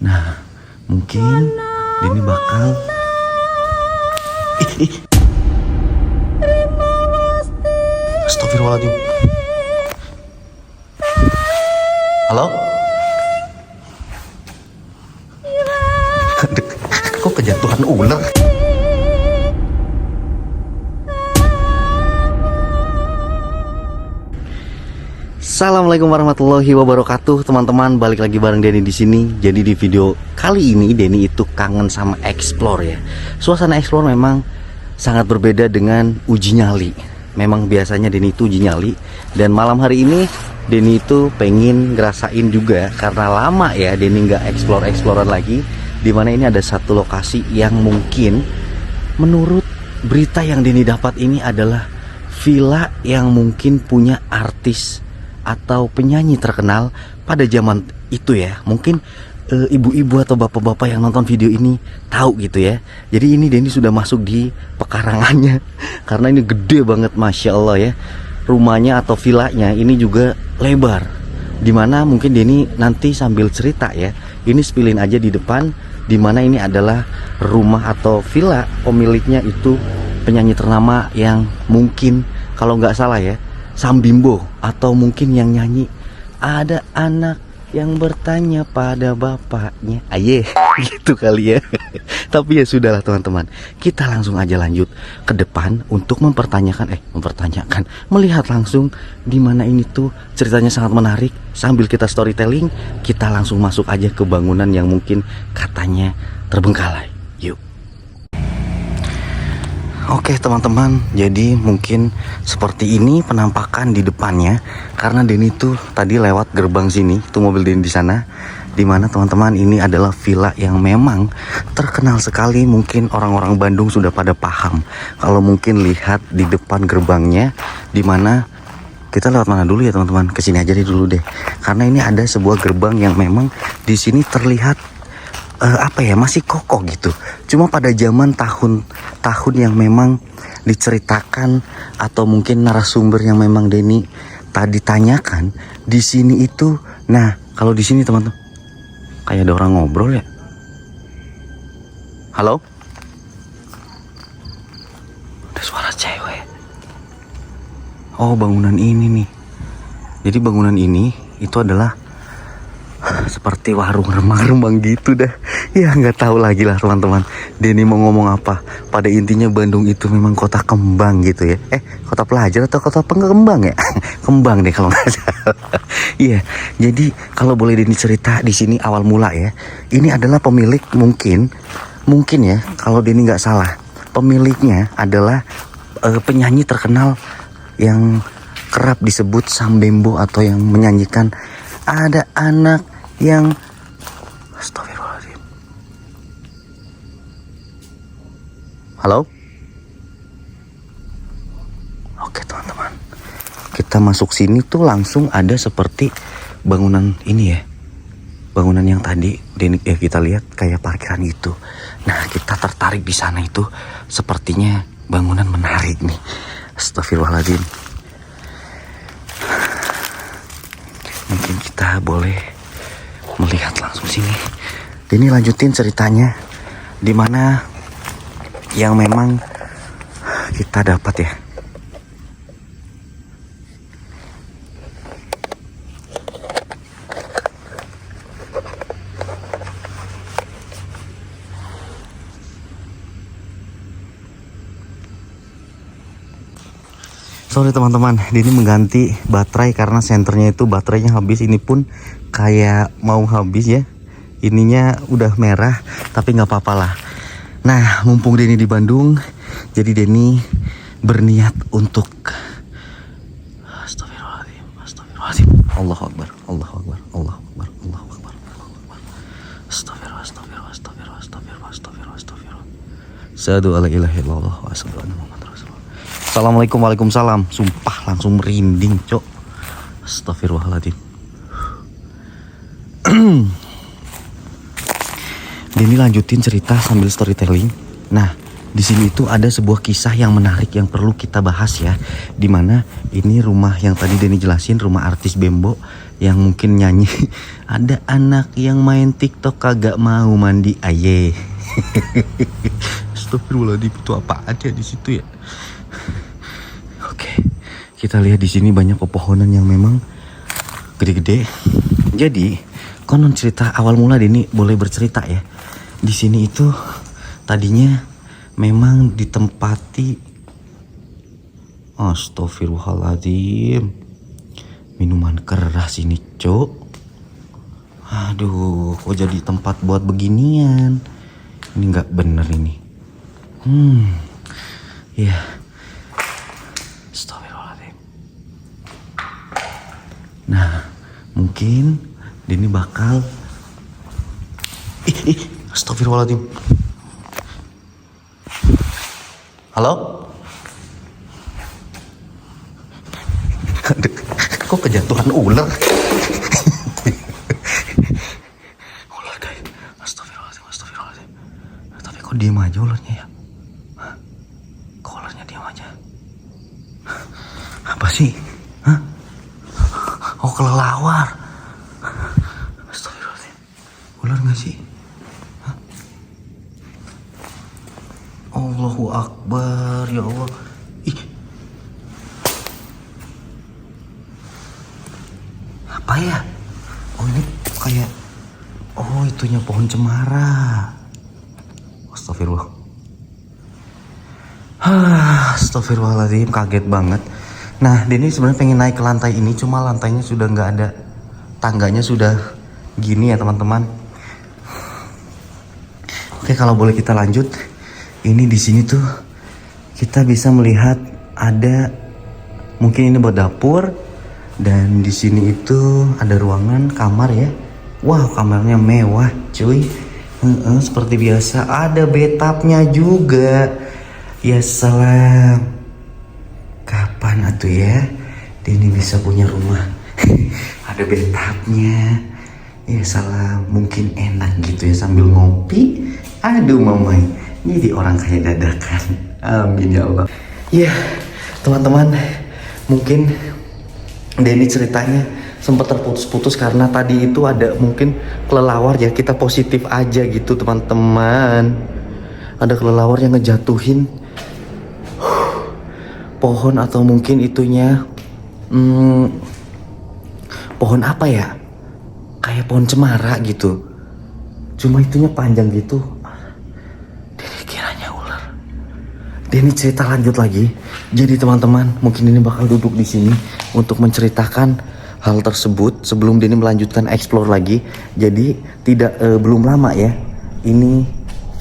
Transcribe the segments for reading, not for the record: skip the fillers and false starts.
Nah, mungkin Denny bakal Astagfirullahaladzim. Halo? Kok kejatuhan ular? Assalamualaikum warahmatullahi wabarakatuh, teman-teman. Balik lagi bareng Denny di sini. Jadi di video kali ini Denny itu kangen sama explore ya. Suasana explore memang sangat berbeda dengan uji nyali. Memang biasanya Denny itu uji nyali, dan malam hari ini Denny itu pengen ngerasain juga karena lama ya Denny nggak explore-explorean lagi. Dimana ini ada satu lokasi yang mungkin menurut berita yang Denny dapat ini adalah villa yang mungkin punya artis atau penyanyi terkenal pada zaman itu ya. Mungkin ibu-ibu atau bapak-bapak yang nonton video ini tahu gitu ya. Jadi ini Denny sudah masuk di pekarangannya karena ini gede banget, Masya Allah ya. Rumahnya atau villanya ini juga lebar, dimana mungkin Denny nanti sambil cerita ya. Ini spillin aja di depan, dimana ini adalah rumah atau villa pemiliknya itu penyanyi ternama yang mungkin kalau nggak salah ya Sam Bimbo, atau mungkin yang nyanyi ada anak yang bertanya pada bapaknya, aye gitu kali ya. Tapi ya sudahlah teman-teman, kita langsung aja lanjut ke depan untuk melihat langsung di mana ini tuh ceritanya sangat menarik. Sambil kita storytelling, kita langsung masuk aja ke bangunan yang mungkin katanya terbengkalai. Yuk. Oke teman-teman, jadi mungkin seperti ini penampakan di depannya. Karena Denny tuh tadi lewat gerbang sini, tuh mobil Denny di sana. Dimana teman-teman ini adalah villa yang memang terkenal sekali. Mungkin orang-orang Bandung sudah pada paham kalau mungkin lihat di depan gerbangnya. Dimana kita lewat mana dulu ya teman-teman? Kesini aja dulu deh. Karena ini ada sebuah gerbang yang memang di sini terlihat masih kokoh gitu. Cuma pada zaman tahun yang memang diceritakan atau mungkin narasumber yang memang Denny tadi tanyakan di sini itu. Nah, kalau di sini teman-teman kayak ada orang ngobrol ya. Halo? Ada suara cewek. Oh, bangunan ini nih. Jadi bangunan ini itu adalah seperti warung remang-remang gitu dah. Ya nggak tahu lagi lah teman-teman, Denny mau ngomong apa. Pada intinya Bandung itu memang kota kembang gitu ya. Kota pelajar atau kota pengembang ya? Kembang deh kalau nggak salah. Iya. Jadi kalau boleh Denny cerita di sini awal mula ya. Ini adalah pemilik mungkin ya kalau Denny nggak salah, pemiliknya adalah penyanyi terkenal yang kerap disebut Sam Bimbo, atau yang menyanyikan ada anak yang Astagfirullahaladzim. Halo? Oke teman-teman, kita masuk sini tuh langsung ada seperti bangunan ini ya. Bangunan yang tadi kita lihat kayak parkiran gitu. Nah, kita tertarik di sana itu sepertinya bangunan menarik nih. Astagfirullahaladzim. Mungkin kita boleh melihat langsung sini. Ini lanjutin ceritanya dimana yang memang kita dapat ya. Sorry teman-teman, Denny mengganti baterai karena senternya itu baterainya habis. Ini pun kayak mau habis ya. Ininya udah merah, tapi nggak apa-apa lah. Nah, mumpung Denny di Bandung, jadi Denny berniat untuk Astagfirullahaladzim, Astagfirullahaladzim. Allahu Akbar, Allahu Akbar, Allahu Akbar, Allahu Akbar, Allahu Akbar. Astagfirullah, astagfirullah, astagfirullah, astagfirullah, astagfirullah, astagfirullah. Asyhadu alla ilaha illallah wa asyhadu anna Muhammadar Rasulullah. Assalamualaikum, waalaikumsalam. Sumpah langsung merinding, cok. Astagfirullahaladzim. Denny lanjutin cerita sambil storytelling. Nah, di sini itu ada sebuah kisah yang menarik yang perlu kita bahas ya. Dimana ini rumah yang tadi Denny jelasin, rumah artis Bembo yang mungkin nyanyi. Ada anak yang main TikTok kagak mau mandi aye. Astagfirullahaladzim, itu apa aja di situ ya? Oke, kita lihat di sini banyak pepohonan yang memang gede-gede. Jadi konon cerita awal mula Denny boleh bercerita ya. Di sini itu tadinya memang ditempati, astagfirullahaladzim, minuman keras ini cok. Aduh, kok jadi tempat buat beginian? Ini nggak bener ini. Ya. Astagfirullahaladzim. Nah, mungkin Denny bakal astagfirullahaladzim. Halo? Kok kejatuhan ular? Ular guys. Astagfirullahaladzim. Tapi kok diem aja ularnya ya? Hah? Kok ularnya diem aja? Apa sih? Hah? Oh, kelelawar. Astagfirullahaladzim. Ular gak sih? Hah? Allahu Akbar, ya Allah. Ih. Apa ya? Oh, ini kayak, oh itunya pohon cemara. Astagfirullah. Astagfirullahaladzim, kaget banget. Nah, Denny sebenarnya pengen naik ke lantai ini, cuma lantainya sudah nggak ada, tangganya sudah gini ya teman-teman. Oke, kalau boleh kita lanjut. Ini di sini tuh kita bisa melihat ada, mungkin ini buat dapur, dan di sini itu ada ruangan kamar ya. Wow, kamarnya mewah cuy. Seperti biasa ada bathtubnya juga. Ya salam. Kapan atuh ya Denny bisa punya rumah ada bathtubnya? Ya salam, mungkin enak gitu ya sambil ngopi. Aduh mamai, jadi orang kaya dadakan. Amin ya Allah. Ya teman-teman, mungkin Denny ceritanya sempat terputus-putus karena tadi itu ada mungkin kelelawar ya. Kita positif aja gitu teman-teman. Ada kelelawar yang ngejatuhin pohon atau mungkin itunya pohon apa ya? Kayak pohon cemara gitu. Cuma itunya panjang gitu. Denny kiranya ular. Denny cerita lanjut lagi. Jadi teman-teman, mungkin ini bakal duduk di sini untuk menceritakan hal tersebut sebelum Denny melanjutkan explore lagi. Jadi tidak belum lama ya. Ini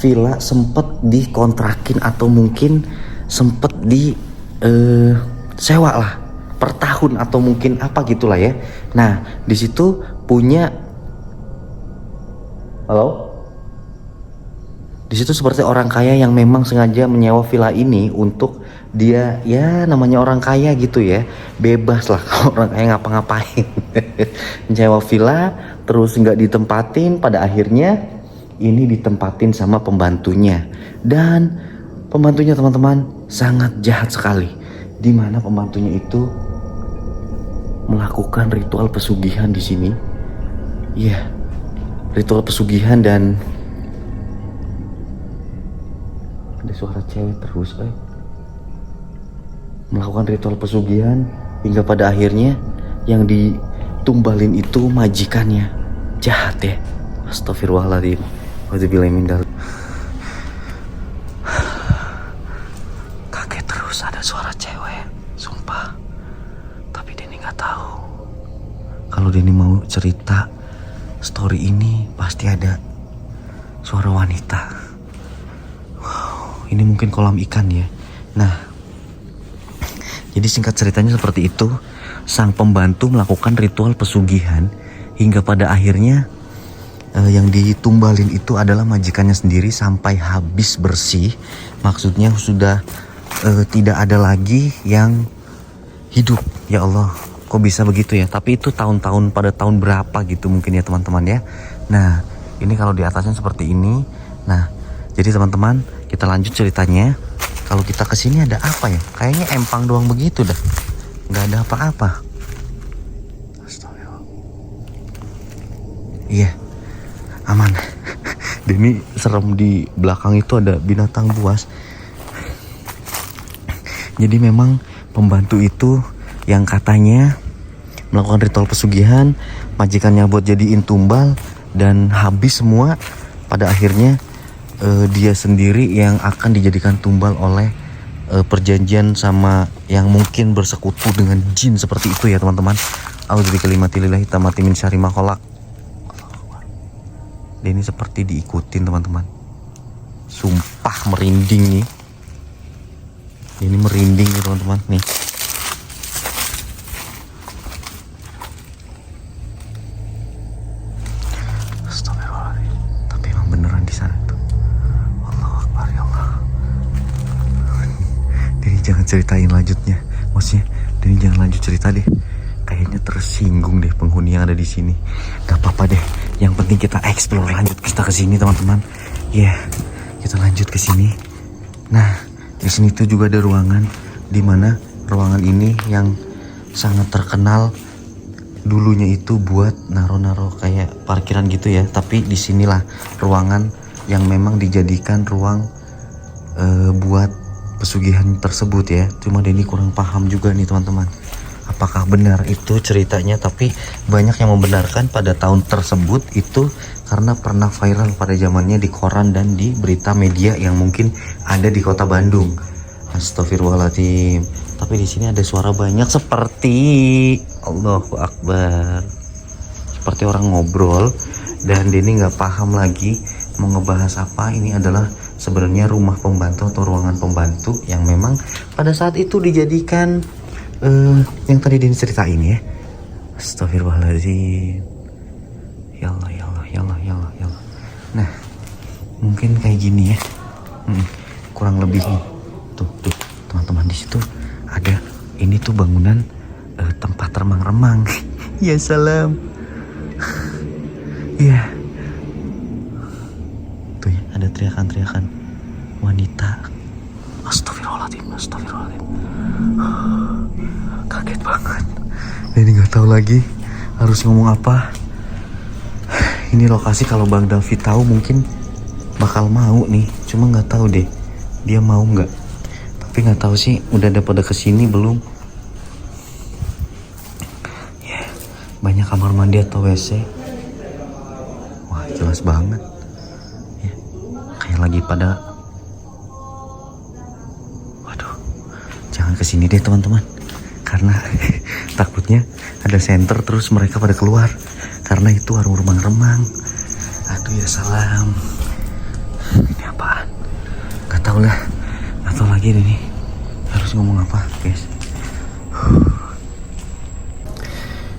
villa sempet dikontrakin atau mungkin sempet di sewa lah per tahun atau mungkin apa gitulah ya. Nah, di situ punya, halo? Di situ seperti orang kaya yang memang sengaja menyewa villa ini untuk dia, ya namanya orang kaya gitu ya, bebas lah kalau orang kaya ngapa-ngapain. Menyewa villa terus nggak ditempatin, pada akhirnya ini ditempatin sama pembantunya. Dan pembantunya teman-teman sangat jahat sekali, dimana pembantunya itu melakukan ritual pesugihan di sini. Iya, ritual pesugihan dan ada suara cewek terus, melakukan ritual pesugihan hingga pada akhirnya yang ditumbalin itu majikannya. Jahat ya. Astagfirullahaladzim. Wadubillahi min dzalik. Kaget terus ada suara cewek, sumpah. Tapi Denny nggak tahu. Kalau Denny mau cerita story ini pasti ada suara wanita. Wow, ini mungkin kolam ikan ya. Nah, jadi singkat ceritanya seperti itu. Sang pembantu melakukan ritual pesugihan hingga pada akhirnya yang ditumbalin itu adalah majikannya sendiri sampai habis bersih. Maksudnya sudah tidak ada lagi yang hidup. Ya Allah, kok bisa begitu ya? Tapi itu tahun-tahun, pada tahun berapa gitu mungkin ya teman-teman ya. Nah, ini kalau di atasnya seperti ini. Nah, jadi teman-teman, Kita lanjut ceritanya. Kalau kita kesini ada apa ya? Kayaknya empang doang begitu dah. Nggak ada apa-apa. Astagfirullah. Iya, aman. Denny serem, di belakang itu ada binatang buas. Jadi memang pembantu itu yang katanya melakukan ritual pesugihan, majikannya buat jadiin tumbal, dan habis semua. Pada akhirnya dia sendiri yang akan dijadikan tumbal oleh perjanjian sama yang mungkin bersekutu dengan jin seperti itu ya teman-teman. A'udzubillahi tamati min syarri ma khalaq. Ini seperti diikutin teman-teman. Sumpah merinding nih. Ini merinding nih teman-teman nih. Astagfirullahaladzim. Tapi emang beneran di sana tuh. Allahu Akbar ya Allah. Jadi jangan ceritain lanjutnya. Maksudnya, Denny jangan lanjut cerita deh. Kayaknya tersinggung deh penghuni yang ada di sini. Gak apa-apa deh. Yang penting kita explore lanjut kita ke sini teman-teman. Ya, kita lanjut ke sini. Nah, di sini tuh juga ada ruangan, di mana ruangan ini yang sangat terkenal dulunya itu buat naro-naro kayak parkiran gitu ya. Tapi disinilah ruangan yang memang dijadikan ruang buat pesugihan tersebut ya. Cuma Denny kurang paham juga nih teman-teman, apakah benar itu ceritanya. Tapi banyak yang membenarkan pada tahun tersebut itu karena pernah viral pada zamannya di koran dan di berita media yang mungkin ada di kota Bandung. Astagfirullahaladzim. Tapi di sini ada suara banyak seperti Allahu Akbar, seperti orang ngobrol. Dan Denny nggak paham lagi mau ngebahas apa. Ini adalah sebenarnya rumah pembantu atau ruangan pembantu yang memang pada saat itu dijadikan yang tadi Denny ceritain ya. Astagfirullahaladzim. Ya Allah, ya Allah, ya Allah, ya Allah, ya Allah. Nah, mungkin kayak gini ya. Kurang lebih nih. Tuh, teman-teman, di situ ada ini tuh bangunan tempat remang-remang. Ya salam. Ya. Tuh ya, ada teriakan-teriakan wanita. Astagfirullahaladzim, astagfirullahaladzim. Kaget banget. Ini nggak tahu lagi harus ngomong apa. Ini lokasi kalau Bang David tahu mungkin bakal mau nih. Cuma nggak tahu deh dia mau nggak. Tapi nggak tahu sih udah ada pada kesini belum. Ya, banyak kamar mandi atau WC. Wah, jelas banget. Ya, kayak lagi pada. Waduh, jangan kesini deh teman-teman. Karena takutnya ada senter terus mereka pada keluar. Karena itu warung remang-remang. Aduh ya salam. Ini apaan? Gak tau lah. Gak tau lagi nih. Harus ngomong apa guys.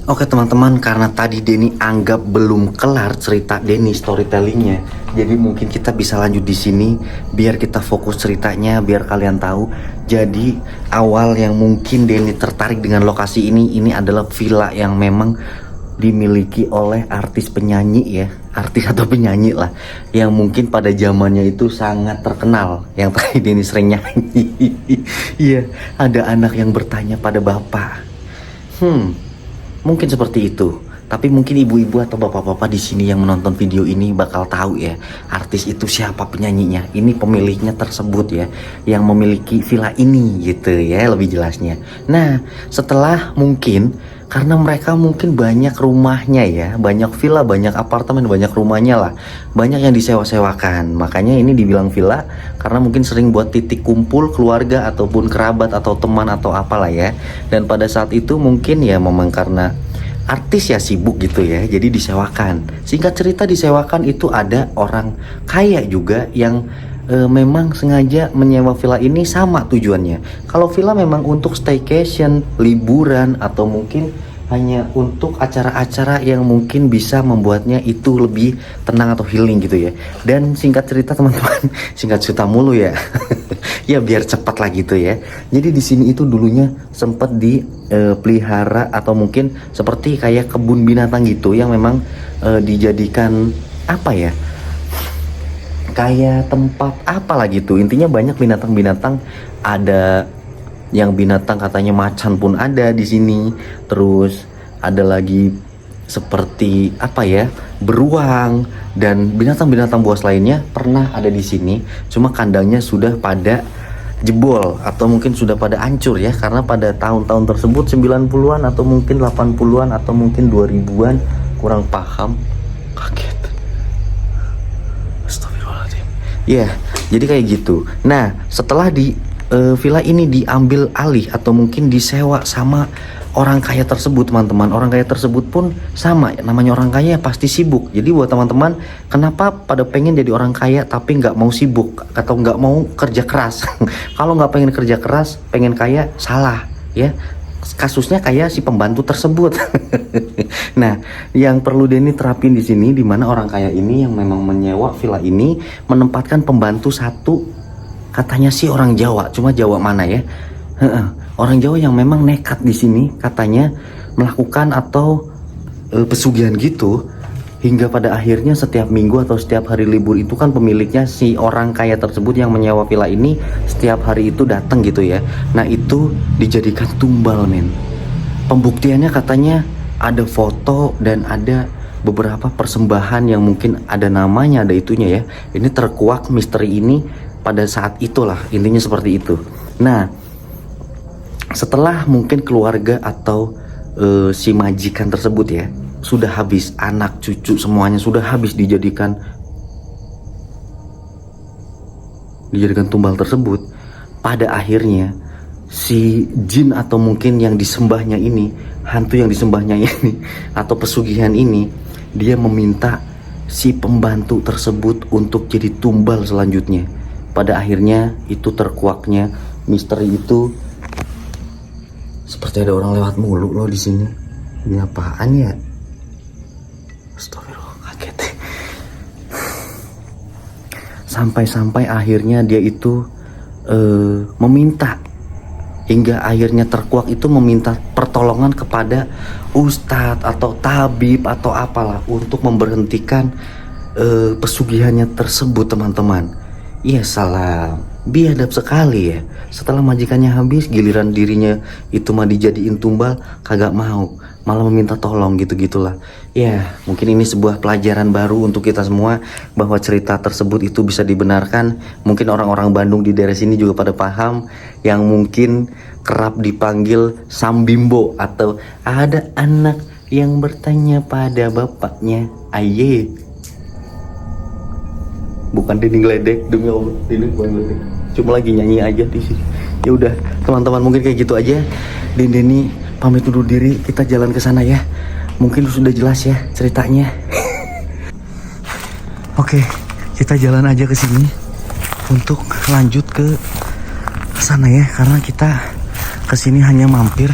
Oke teman-teman, karena tadi Denny anggap belum kelar cerita Denny storytellingnya, jadi mungkin kita bisa lanjut di sini biar kita fokus ceritanya, biar kalian tahu. Jadi awal yang mungkin Denny tertarik dengan lokasi ini adalah villa yang memang dimiliki oleh artis penyanyi ya, artis atau penyanyi lah, yang mungkin pada zamannya itu sangat terkenal. Yang tadi Denny sering nyanyi. Iya, ada anak yang bertanya pada bapak. Mungkin seperti itu. Tapi mungkin ibu-ibu atau bapak-bapak di sini yang menonton video ini bakal tahu ya, artis itu siapa, penyanyinya. Ini pemiliknya tersebut ya, yang memiliki villa ini gitu ya, lebih jelasnya. Nah, setelah mungkin karena mereka mungkin banyak rumahnya ya, banyak villa, banyak apartemen, banyak rumahnya lah, banyak yang disewa-sewakan. Makanya ini dibilang villa karena mungkin sering buat titik kumpul keluarga ataupun kerabat atau teman atau apalah ya. Dan pada saat itu mungkin ya memang karena artis ya sibuk gitu ya, jadi disewakan. Singkat cerita disewakan itu ada orang kaya juga yang memang sengaja menyewa villa ini sama tujuannya. Kalau villa memang untuk staycation, liburan, atau mungkin hanya untuk acara-acara yang mungkin bisa membuatnya itu lebih tenang atau healing gitu ya. Dan singkat cerita teman-teman, singkat cerita mulu ya. Ya biar cepat lah gitu ya. Jadi di sini itu dulunya sempat dipelihara atau mungkin seperti kayak kebun binatang gitu yang memang dijadikan apa ya? kayak tempat apa lagi tuh, intinya banyak binatang-binatang. Ada yang binatang katanya macan pun ada di sini, terus ada lagi seperti apa ya, beruang dan binatang-binatang buas lainnya pernah ada di sini. Cuma kandangnya sudah pada jebol atau mungkin sudah pada hancur ya, karena pada tahun-tahun tersebut 90-an atau mungkin 80-an atau mungkin 2000-an, kurang paham. Kaget. Astagfirullahaladzim. Ya, jadi kayak gitu. Nah, setelah di villa ini diambil alih atau mungkin disewa sama orang kaya tersebut, teman-teman. Orang kaya tersebut pun sama, namanya orang kaya pasti sibuk. Jadi buat teman-teman, kenapa pada pengen jadi orang kaya tapi nggak mau sibuk atau nggak mau kerja keras? Kalau nggak pengen kerja keras, pengen kaya, salah ya. Kasusnya kayak si pembantu tersebut. Nah, yang perlu Denny terapin di sini, dimana orang kaya ini yang memang menyewa villa ini menempatkan pembantu satu, katanya sih orang Jawa, cuma Jawa mana ya? Orang Jawa yang memang nekat di sini katanya melakukan atau pesugihan gitu, hingga pada akhirnya setiap minggu atau setiap hari libur itu kan pemiliknya si orang kaya tersebut yang menyewa villa ini setiap hari itu datang gitu ya. Nah, itu dijadikan tumbal, men. Pembuktiannya katanya ada foto dan ada beberapa persembahan yang mungkin ada namanya, ada itunya ya. Ini terkuak misteri ini pada saat itulah, intinya seperti itu. Nah, setelah mungkin keluarga atau si majikan tersebut ya sudah habis, anak cucu semuanya sudah habis dijadikan tumbal tersebut, pada akhirnya si jin atau mungkin yang disembahnya ini, hantu yang disembahnya ini atau pesugihan ini, dia meminta si pembantu tersebut untuk jadi tumbal selanjutnya. Pada akhirnya itu terkuaknya misteri itu. Seperti ada orang lewat mulu loh di sini. Ini apaan ya? Astagfirullah, kaget. Sampai akhirnya dia itu meminta, hingga akhirnya terkuak itu meminta pertolongan kepada ustadz atau tabib atau apalah untuk memberhentikan pesugihannya tersebut, teman-teman. Iya, salah biadab sekali ya. Setelah majikannya habis, giliran dirinya itu mah dijadiin tumbal, kagak mau, malah meminta tolong gitu-gitulah. Ya, mungkin ini sebuah pelajaran baru untuk kita semua, bahwa cerita tersebut itu bisa dibenarkan. Mungkin orang-orang Bandung di daerah sini juga pada paham, yang mungkin kerap dipanggil Sambimbo, atau ada anak yang bertanya pada bapaknya, aye. Bukan Denny ngeledek, demi Allah, Denny bukan ngeledek, cuma lagi nyanyi aja di sini. Ya udah, teman-teman, mungkin kayak gitu aja. Denny pamit undur diri, kita jalan ke sana ya. Mungkin sudah jelas ya ceritanya. Oke, kita jalan aja ke sini untuk lanjut ke sana ya, karena kita ke sini hanya mampir.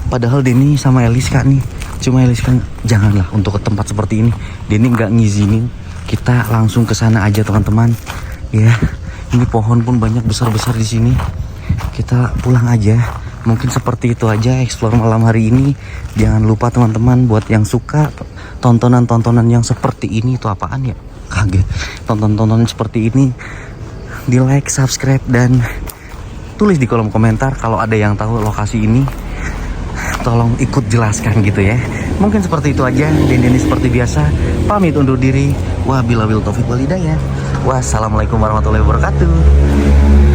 Padahal Denny sama Eliska nih, cuma Eliska janganlah untuk ke tempat seperti ini. Denny nggak ngizinin. Kita langsung ke sana aja, teman-teman. Ya, ini pohon pun banyak besar-besar di sini. Kita pulang aja. Mungkin seperti itu aja explore malam hari ini. Jangan lupa teman-teman, buat yang suka tontonan-tontonan yang seperti ini, itu apaan ya? Kaget. Tonton-tontonan seperti ini, di like, subscribe, dan tulis di kolom komentar kalau ada yang tahu lokasi ini. Tolong ikut jelaskan gitu ya. Mungkin seperti itu aja. Denny seperti biasa pamit undur diri. Wabillahi taufiq wal hidayah. Wassalamualaikum warahmatullahi wabarakatuh.